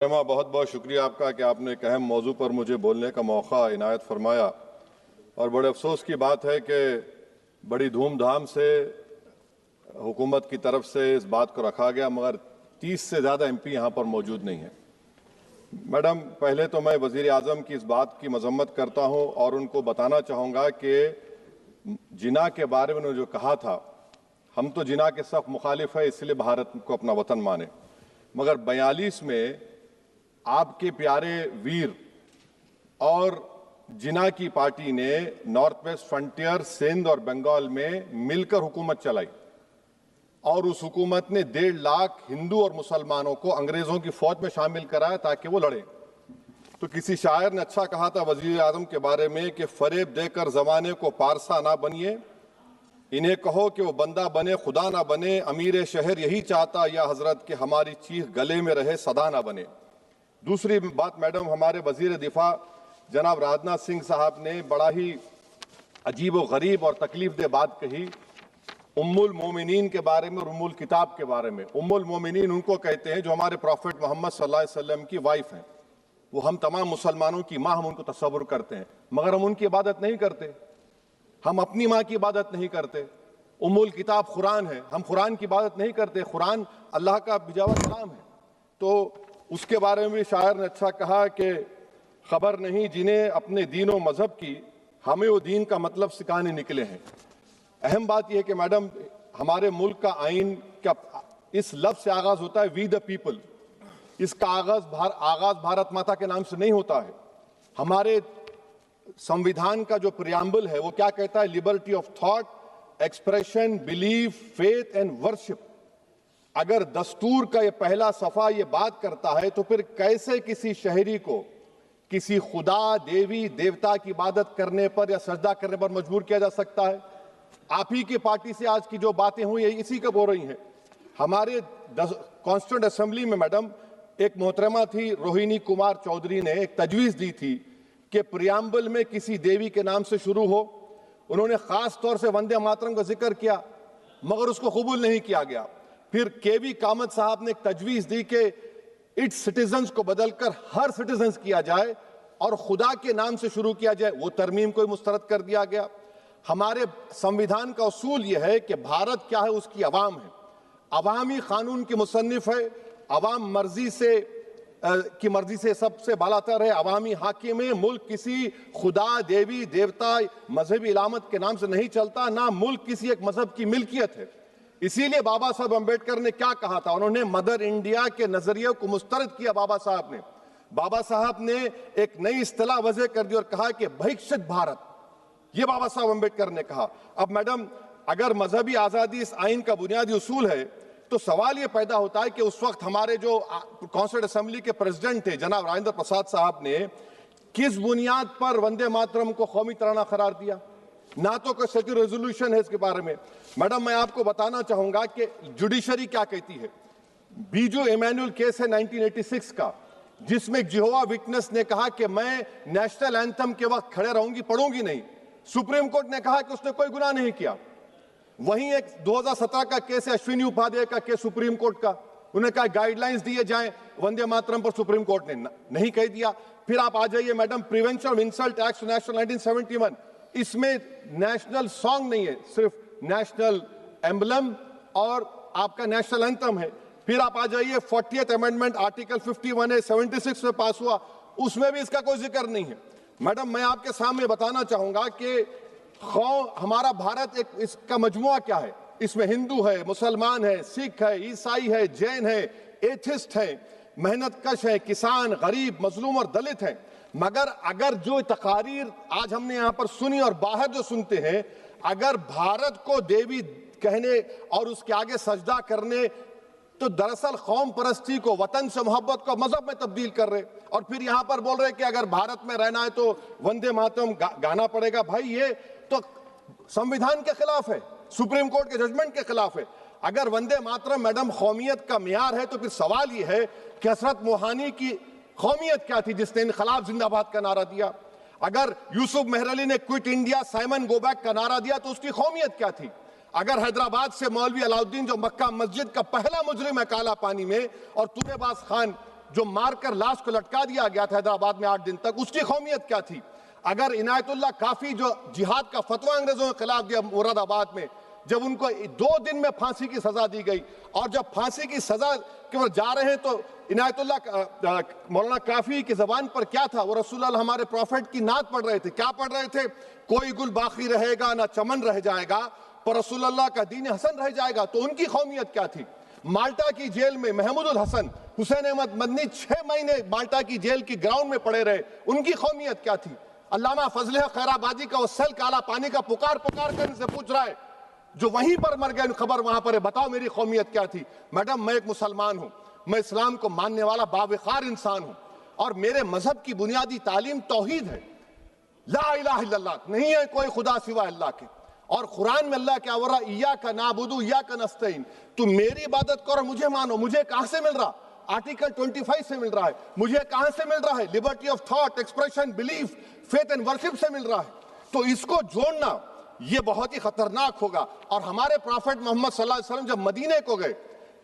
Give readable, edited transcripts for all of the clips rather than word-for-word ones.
मोहतरमा, बहुत बहुत शुक्रिया आपका कि आपने एक अहम मौजू पर मुझे बोलने का मौका इनायत फरमाया। और बड़े अफसोस की बात है कि बड़ी धूमधाम से हुकूमत की तरफ से इस बात को रखा गया, मगर 30 से ज़्यादा MP यहाँ पर मौजूद नहीं हैं। मैडम, पहले तो मैं वज़ीर आज़म की इस बात की मजम्मत करता हूँ और उनको बताना चाहूँगा कि जिना के बारे में उन्होंने जो कहा था, हम तो जिना के सख्त मुखालिफ है, इसलिए भारत को अपना वतन माने, मगर 42 में आपके प्यारे वीर और जिना की पार्टी ने नॉर्थ वेस्ट फ्रंटियर, सिंध और बंगाल में मिलकर हुकूमत चलाई और उस हुकूमत ने 1.5 लाख हिंदू और मुसलमानों को अंग्रेजों की फौज में शामिल कराया ताकि वो लड़े। तो किसी शायर ने अच्छा कहा था वजीर आजम के बारे में कि फरेब देकर जमाने को पारसा ना बनिए, इन्हें कहो कि वो बंदा बने खुदा ना बने, अमीर शहर यही चाहता या हजरत कि हमारी चीख गले में रहे सदा ना बने। दूसरी बात मैडम, हमारे वजीर दिफा जनाब राजनाथ सिंह साहब ने बड़ा ही अजीब व गरीब और तकलीफ दे बात कही उम्मुल मोमिनीन के बारे में और उम्मुल किताब के बारे में। उम्मुल मोमिनीन उनको कहते हैं जो हमारे प्रॉफिट मोहम्मद सल्लल्लाहु अलैहि वसल्लम की वाइफ हैं, वो हम तमाम मुसलमानों की माँ, हम उनको तस्वुर करते हैं, मगर हम उनकी इबादत नहीं करते, हम अपनी माँ की इबादत नहीं करते। उम्मुल किताब कुरान है, हम कुरान की इबादत नहीं करते, कुरान अल्लाह का बिजावा कलाम है। तो उसके बारे में भी शायर ने अच्छा कहा कि खबर नहीं जिन्हें अपने दीन व मजहब की, हमें वो दीन का मतलब सिखाने निकले हैं। अहम बात यह है कि मैडम, हमारे मुल्क का आइन का इस लफ्ज से आगाज होता है वी द पीपल। इसका आगाज भारत माता के नाम से नहीं होता है। हमारे संविधान का जो प्रियम्बल है वो क्या कहता है? Liberty of thought, expression, belief, faith and worship. अगर दस्तूर का ये पहला सफा ये बात करता है तो फिर कैसे किसी शहरी को किसी खुदा, देवी, देवता की इबादत करने पर या सजदा करने पर मजबूर किया जा सकता है? आप ही की पार्टी से आज की जो बातें हुई है इसी का बोल रही हैं। हमारे कॉन्स्टिट्यूंट असेंबली में मैडम एक मोहतरमा थी रोहिणी कुमार चौधरी ने एक तजवीज दी थी कि प्रियम्बल में किसी देवी के नाम से शुरू हो। उन्होंने खास तौर से वंदे मातरम का जिक्र किया, मगर उसको कबूल नहीं किया गया। फिर KV कामत साहब ने एक तजवीज दी कि इट्स सिटीजन्स को बदलकर हर सिटीजन्स किया जाए और खुदा के नाम से शुरू किया जाए, वो तरमीम को मुस्तरद कर दिया गया। हमारे संविधान का उसूल यह है कि भारत क्या है, उसकी अवाम है, अवामी कानून की मुसन्निफ है, अवाम की मर्जी से सबसे बालातर है, अवामी हाकिम है। मुल्क किसी खुदा, देवी, देवता, मजहबी इलामत के नाम से नहीं चलता, ना मुल्क किसी एक मजहब की मिल्कियत है। इसीलिए बाबा साहब अम्बेडकर ने क्या कहा था? उन्होंने मदर इंडिया के नजरिए को मुस्तरद किया। बाबा साहब ने एक नई इस्तिलाह वजह कर दी और कहा कि भैक्षित भारत, ये बाबा साहब अम्बेडकर ने कहा। अब मैडम, अगर मजहबी आजादी इस आइन का बुनियादी उसूल है तो सवाल यह पैदा होता है कि उस वक्त हमारे जो कॉन्स्टिट्यूंट असेंबली के प्रेसिडेंट थे जनाब राजेंद्र प्रसाद साहब ने किस बुनियाद पर वंदे मातरम को कौमी तराना करार दिया? ना तो कोई सेक्यूर रेजोल्यूशन है इसके बारे में। मैडम, मैं आपको बताना चाहूंगा कि जुडिशरी क्या कहती है। बीजू इमैनुअल केस है 1986 का, जिसमें जिहोवा विटनेस ने कहा कि मैं नेशनल एंथम के वक्त खड़े रहूंगी, पढ़ूंगी नहीं। सुप्रीम कोर्ट ने कहा कि उसने कोई गुनाह नहीं किया। वहीं एक 2017 का केस है अश्विनी उपाध्याय का केस सुप्रीम कोर्ट का, उन्हें कहा गाइडलाइंस दिए जाएं वंदे मातरम पर, सुप्रीम कोर्ट ने नहीं कह दिया। फिर आप आ जाइए madam, prevention of insult act national 1971, इसमें नेशनल सॉन्ग नहीं है, सिर्फ नेशनल एम्बलम और आपका नेशनल एंथम है। फिर आप आ जाइए 40th अमेंडमेंट आर्टिकल 51A 76 में पास हुआ, उसमें भी इसका कोई जिक्र नहीं है। मैडम, मैं आपके सामने बताना चाहूंगा कि हमारा भारत एक इसका मजमुआ क्या है। इसमें हिंदू है, मुसलमान है, सिख है, ईसाई है, जैन है, एथिस्ट है, मेहनतकश है, किसान, गरीब, मजलूम और दलित है। मगर अगर जो तकारीर आज हमने यहां पर सुनी और बाहर जो सुनते हैं, अगर भारत को देवी कहने और उसके आगे सजदा करने, तो दरअसल कौम परस्ती को, वतन से मोहब्बत को मजहब में तब्दील कर रहे, और फिर यहां पर बोल रहे कि अगर भारत में रहना है तो वंदे मातरम गाना पड़ेगा। भाई, ये तो संविधान के खिलाफ है, सुप्रीम कोर्ट के जजमेंट के खिलाफ है। अगर वंदे मातरम मैडम कौमियत का मियार है तो फिर सवाल यह है कि हजरत मोहानी की कौमियत क्या थी जिसने इनकलाब जिंदाबाद का नारा दिया? अगर यूसुफ मेहरली ने quit India, Simon go back का नारा दिया तो उसकी कौमियत क्या थी? अगर हैदराबाद से मौलवी अलाउद्दीन जो मक्का मस्जिद का पहला मुजरिम है काला पानी में, और तूरेबाज खान जो मारकर लाश को लटका दिया गया था हैदराबाद में 8 दिन तक, उसकी कौमियत क्या थी? अगर इनायतुल्लाह काफी जो जिहाद का फतवा अंग्रेजों के खिलाफ दिया मुरादाबाद में, जब उनको 2 दिन में फांसी की सजा दी गई, और जब फांसी की सजा के बाद जा रहे हैं तो इनायतुल्लाह मौलाना काफी की जबान पर क्या था? वो रसूलुल्लाह हमारे प्रॉफिट की नात पढ़ रहे थे। क्या पढ़ रहे थे? कोई गुल बाकी रहेगा ना चमन रह जाएगा, पर रसूलुल्लाह का दीन हसन रह जाएगा। तो उनकी कौमियत क्या थी? माल्टा की जेल में महमूदुल हसन, हुसैन अहमद मदनी 6 महीने माल्टा की जेल की ग्राउंड में पड़े रहे, उनकी कौमियत क्या थी? अल्लामा फजल खैराबादी का वो सेल काला पानी का पुकार पुकार कर इनसे पूछ रहा है, जो वहीं पर मर गए, खबर वहां पर है, बताओ मेरी कौमियत क्या थी? मैडम, मैं एक मुसलमान हूं, मैं इस्लाम को मानने वाला बावकार इंसान हूं, और मेरे मजहब की बुनियादी तालीम तौहीद है, ला इलाहा इल्लल्लाह, नहीं है कोई खुदा सिवा अल्लाह के। और कुरान में अल्लाह क्या बोल रहा? इय्याका नाबुदु इय्याका नस्तईन, तुम मेरी इबादत करो, मुझे मानो। मुझे कहां से मिल रहा? आर्टिकल 25 से मिल रहा है। मुझे कहां से मिल रहा है? Liberty of thought, expression, belief, faith and worship से मिल रहा है। तो इसको जोड़ना ये बहुत ही खतरनाक होगा। और हमारे प्रॉफिट मोहम्मद सल्लल्लाहु अलैहि वसल्लम जब मदीने को गए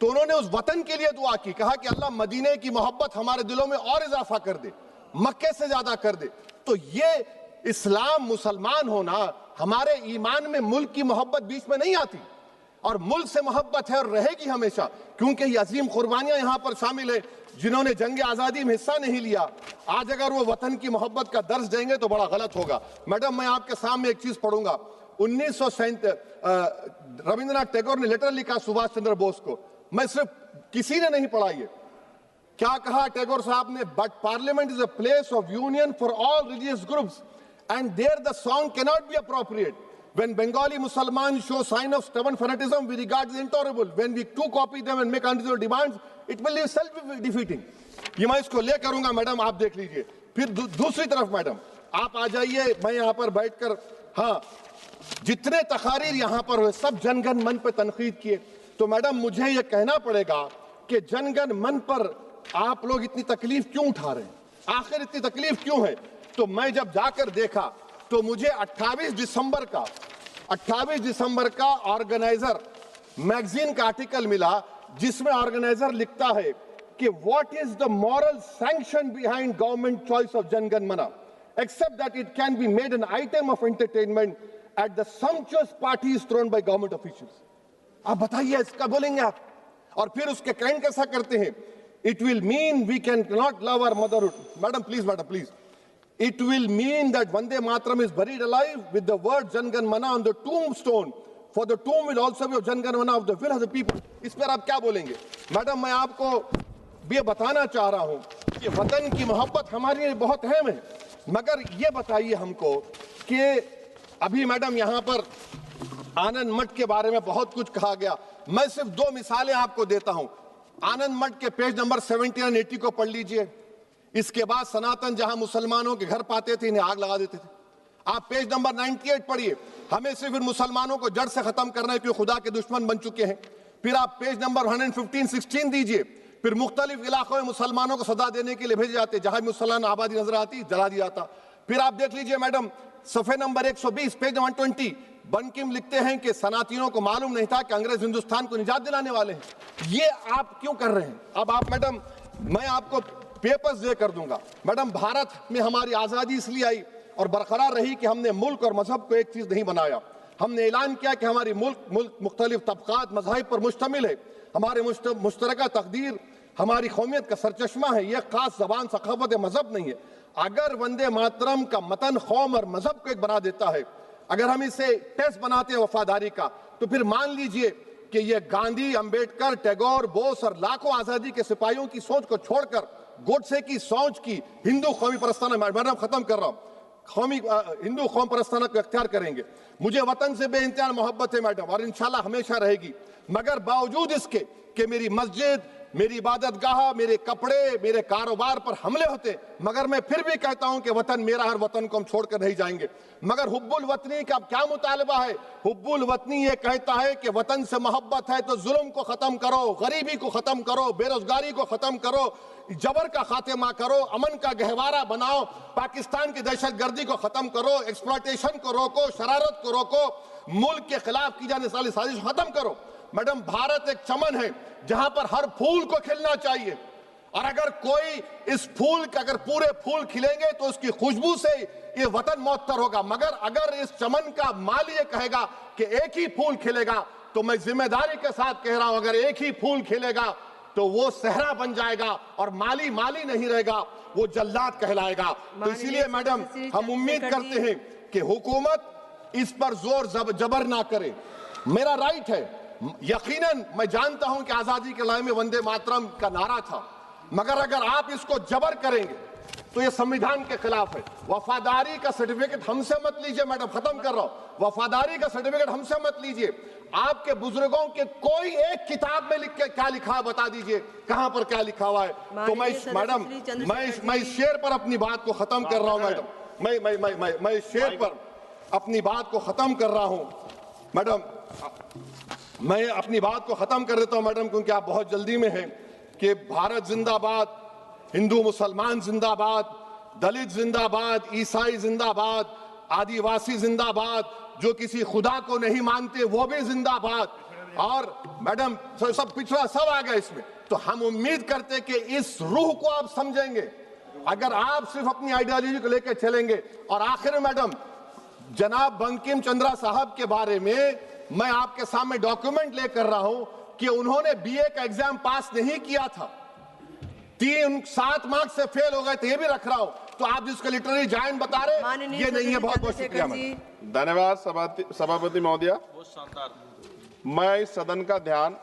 तो उन्होंने उस वतन के लिए दुआ की, कहा कि अल्लाह मदीने की मोहब्बत हमारे दिलों में और इजाफा कर दे, मक्के से ज्यादा कर दे। तो ये इस्लाम, मुसलमान होना, हमारे ईमान में मुल्क की मोहब्बत बीच में नहीं आती, और मुल्क से मोहब्बत है और रहेगी हमेशा, क्योंकि ये अजीम कुर्बानियां यहां पर शामिल है जिन्होंने जंग आजादी में हिस्सा नहीं लिया। आज अगर वो वतन की मोहब्बत का दर्ज देंगे तो बड़ा गलत होगा। मैडम, मैं आपके सामने एक चीज पढ़ूंगा। 1937 रविंद्रनाथ टैगोर ने लेटर लिखा सुभाष चंद्र बोस को, मैं सिर्फ किसी ने नहीं पढ़ा ये। क्या कहा टैगोर साहब ने? But parliament is a place of union for all religious groups and there the song cannot be appropriate. When Bengali Muslims show sign of stubborn fanatism, we regard it intolerable. When we too copy them and make unreasonable demands, it will be self-defeating. ये मैं इसको ले करूंगा madam, आप देख लीजिए। फिर दूसरी तरफ मैडम आप आ जाइए, मैं यहाँ पर बैठकर, हाँ, जितने तकारीर यहाँ पर हुए सब जनगण मन पर तनकीद किए। तो मैडम मुझे ये कहना पड़ेगा कि जनगण मन पर आप लोग इतनी तकलीफ क्यों उठा रहे हैं? आखिर इतनी तकलीफ क्यों है? तो मैं जब जाकर देखा तो मुझे 28 दिसंबर का ऑर्गेनाइजर मैगजीन का आर्टिकल मिला, जिसमें ऑर्गेनाइजर लिखता है कि what is the moral sanction behind government choice of Jana Gana Mana except that it can be made an item of entertainment at the sumptuous parties thrown by government officials. आप बताइए इसका बोलेंगे आप? और फिर उसके कैंड कैसा करते हैं? It will mean we can not love our motherhood. Madam please, it will mean that Vande Mataram is buried alive with the word Jangan Mana on the tombstone, for the tomb will also be of Jangan Mana of the will of the people. इस पर आप क्या बोलेंगे? Madam, मैं आपको ये बताना चाह रहा हूं कि वतन की मोहब्बत हमारे लिए बहुत अहम है, मगर ये बताइए हमको कि अभी मैडम यहाँ पर आनंद मठ के बारे में बहुत कुछ कहा गया। मैं सिर्फ 2 मिसालें आपको देता हूं। आनंद मठ के पेज नंबर 70 और 80 को पढ़ लीजिए। इसके बाद सनातन जहां मुसलमानों के घर पाते थे, इन्हें आग लगा देते थे। आप पेज नंबर 98 पढ़िए, हमें सिर्फ इन मुसलमानों को जड़ से खत्म करना है क्योंकि खुदा के दुश्मन बन चुके हैं। फिर आप पेज नंबर 115-16 दीजिए, फिर मुख्तलिफ इलाकों में मुसलमानों को सदा देने के लिए भेजे जाते, जहां मुसलमान आबादी नजर आती जला दिया जाता। फिर आप देख लीजिए मैडम सफे नंबर 120 पेज 120, बंकिम लिखते हैं कि सनातियों को मालूम नहीं था कि अंग्रेज हिंदुस्तान को निजात दिलाने वाले हैं। ये आप क्यों कर रहे हैं? अब आप मैडम, मैं आपको पेपर्स दे कर दूंगा। मैडम, भारत में हमारी आजादी इसलिए आई और बरकरार रही कि हमने मुल्क और मजहब को एक चीज नहीं बनाया। हमने ऐलान किया कि हमारी मुल्क मुख्तलिफ तबकात मज़ाहिब पर मुश्तमिल है, हमारे मुश्तरका तकदीर हमारी कौमियत का सरचश्मा है, यह खास जबान सखावत मजहब नहीं है। अगर वंदे मातरम का मतन कौम और मजहब को एक बना देता है, अगर हम इसे टेस्ट बनाते हैं वफादारी का, तो फिर मान लीजिए कि यह गांधी, अंबेडकर, टैगोर, बोस और लाखों आजादी के सिपाहियों की सोच को छोड़कर गोडसे की सोच की हिंदू कौमी परस्ताना, मैडम खत्म कर रहा हूं, कौमी हिंदू कौम परस्ताना को इख्तियार करेंगे। मुझे वतन से बेइंतहा मोहब्बत है मैडम, और इंशाल्लाह हमेशा रहेगी, मगर बावजूद इसके कि मेरी मस्जिद, मेरी इबादत गाह, मेरे कपड़े, मेरे कारोबार पर हमले होते, मगर मैं फिर भी कहता हूं कि वतन मेरा, हर वतन को हम छोड़कर नहीं जाएंगे। मगर हुब्बुल वतनी का क्या मुतालबा है? हुब्बुल वतनी ये कहता है कि वतन से मोहब्बत है तो जुल्म को खत्म करो, गरीबी को खत्म करो, बेरोजगारी को खत्म करो, जबर का खात्मा करो, अमन का गहवारा बनाओ, पाकिस्तान की दहशतगर्दी को खत्म करो, एक्सप्लॉयटेशन को रोको, शरारत को रोको, मुल्क के खिलाफ की जाने वाली साजिश खत्म करो। मैडम, भारत एक चमन है जहां पर हर फूल को खिलना चाहिए। और अगर कोई इस फूल के अगर पूरे फूल खिलेंगे तो उसकी खुशबू से ये वतन मौतर होगा, मगर अगर इस चमन का माली ये कहेगा कि एक ही फूल खिलेगा, तो मैं जिम्मेदारी के साथ कह रहा हूं, अगर एक ही फूल खिलेगा तो वो सहरा बन जाएगा और माली माली नहीं रहेगा, वो जल्लाद कहलाएगा। तो इसीलिए मैडम हम उम्मीद करते हैं कि हुकूमत इस पर जोर जबर ना करे। मेरा राइट है, यकीनन मैं जानता हूं कि आजादी के लड़ाई में वंदे मातरम का नारा था, मगर अगर आप इसको जबर करेंगे तो ये संविधान के खिलाफ है। वफादारी का सर्टिफिकेट हमसे मत लीजिए मैडम, खत्म कर रहा हूं। वफादारी का सर्टिफिकेट हमसे मत लीजिए। आपके बुजुर्गों के कोई एक किताब में लिख के क्या लिखा है बता दीजिए, कहां पर क्या लिखा हुआ है। तो मैं मैडम मैं इस शेर पर अपनी बात को खत्म कर रहा हूं मैडम, मैं इस शेर पर अपनी बात को खत्म कर रहा हूं मैडम, मैं अपनी बात को खत्म कर देता हूं मैडम, क्योंकि आप बहुत जल्दी में हैं। कि भारत जिंदाबाद, हिंदू मुसलमान जिंदाबाद, दलित जिंदाबाद, ईसाई जिंदाबाद, आदिवासी जिंदाबाद, जो किसी खुदा को नहीं मानते वो भी जिंदाबाद, और मैडम सब पिछड़ा सब आ गया इसमें। तो हम उम्मीद करते कि इस रूह को आप समझेंगे अगर आप सिर्फ अपनी आइडियोलॉजी को लेकर चलेंगे। और आखिर में मैडम, जनाब बंकिम चंद्रा साहब के बारे में मैं आपके सामने डॉक्यूमेंट लेकर रहा हूं कि उन्होंने बीए का एग्जाम पास नहीं किया था, 7 मार्क्स से फेल हो गए थे, ये भी रख रहा हूं। तो आप जिसका लिटरेरी जायंट बता रहे ये नहीं है। बहुत बहुत शुक्रिया। धन्यवाद सभापति महोदया। मैं इस सदन का ध्यान